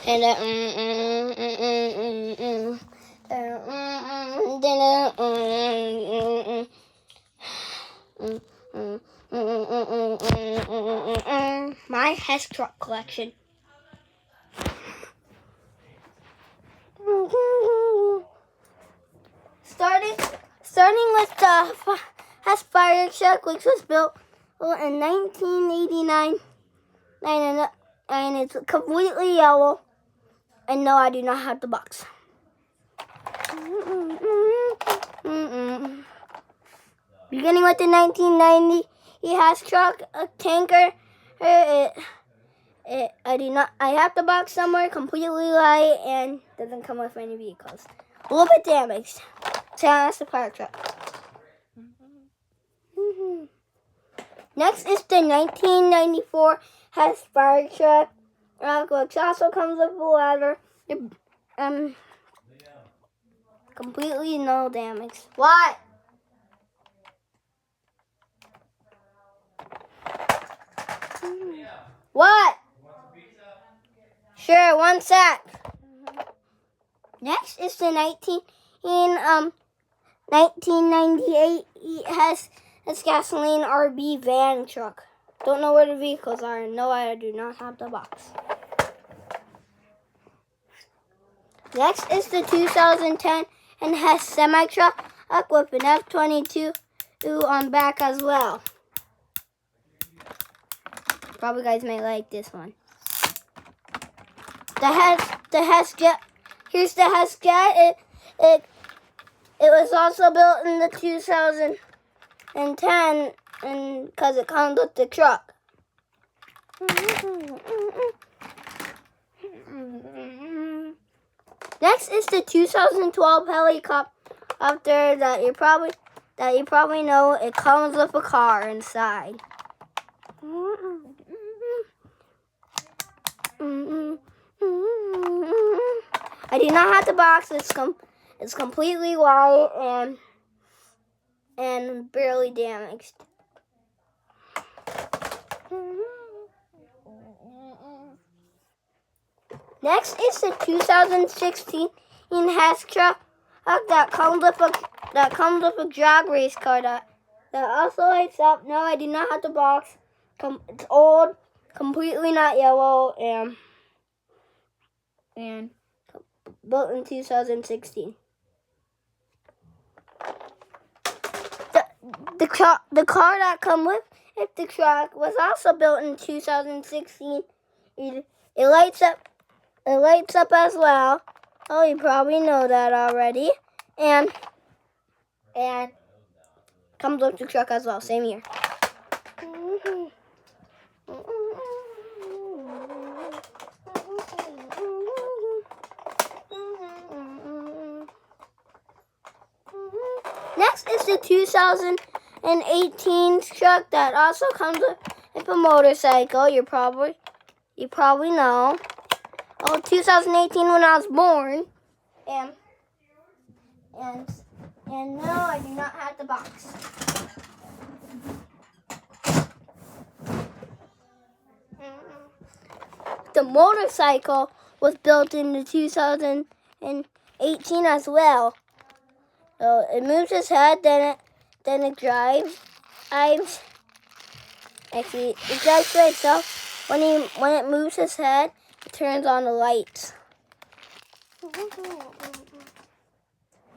And my Hess truck collection. Starting with the Hess fire truck, which was built in 1989, and it's completely yellow. And no, I do not have the box. Beginning with the 1990 Hess truck, a tanker. I have the box somewhere, completely light, and doesn't come with any vehicles. A little bit damaged. So that's the fire truck. Next is the 1994 Hess fire truck, which also comes with a ladder. Completely no damage. What? What? Sure, 1 sec. Next is the 1998 Hess gasoline RB van truck. Don't know where the vehicles are. No, I do not have the box. Next is the 2010 Hess semi truck with an F-22 on back as well. Probably guys may like this one. The Hess jet. Here's the Hess jet. It was also built in the 2010, and because it comes with the truck. Next is the 2012 helicopter that you probably know. It comes with a car inside. I do not have the box. It's completely white and barely damaged. Next is the 2016 Hess truck that comes with a drag race car that also lights up. No, I do not have the box. It's old, completely not yellow, and built in 2016. The car that comes with the truck was also built in 2016. It lights up. It lights up as well. Oh, you probably know that already. And comes with the truck as well. Same year. Next is the 2018 truck that also comes with a motorcycle. You probably know. Oh, 2018 when I was born, and no, I do not have the box. The motorcycle was built in the 2018 as well. So it moves its head, then it drives. Actually, it drives by itself. When it moves its head, it turns on the lights.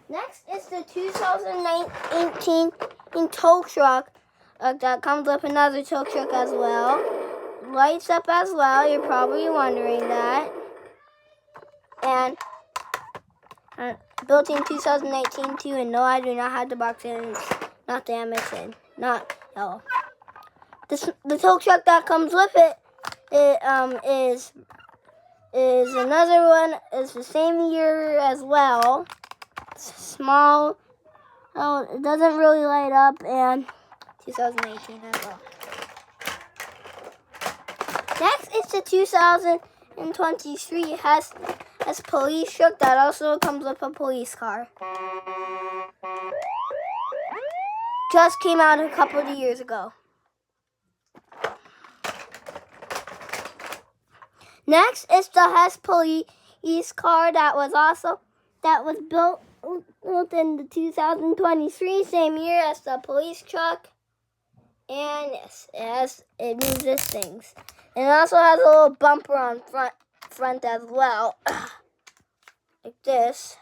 Next is the 2018 tow truck that comes with another tow truck as well. Lights up as well. You're probably wondering that. And built in 2018 too. And no, I do not have the box in. It's not damaged and not yellow. The tow truck that comes with it is another one. It's the same year as well. It's small. Oh, it doesn't really light up, and 2018 as well. Next is the 2023 Hess police truck that also comes with a police car. Just came out a couple of years ago. Next is the Hess police car that was built in the 2023, same year as the police truck. And yes, it means this things. And it also has a little bumper on front as well. Like this.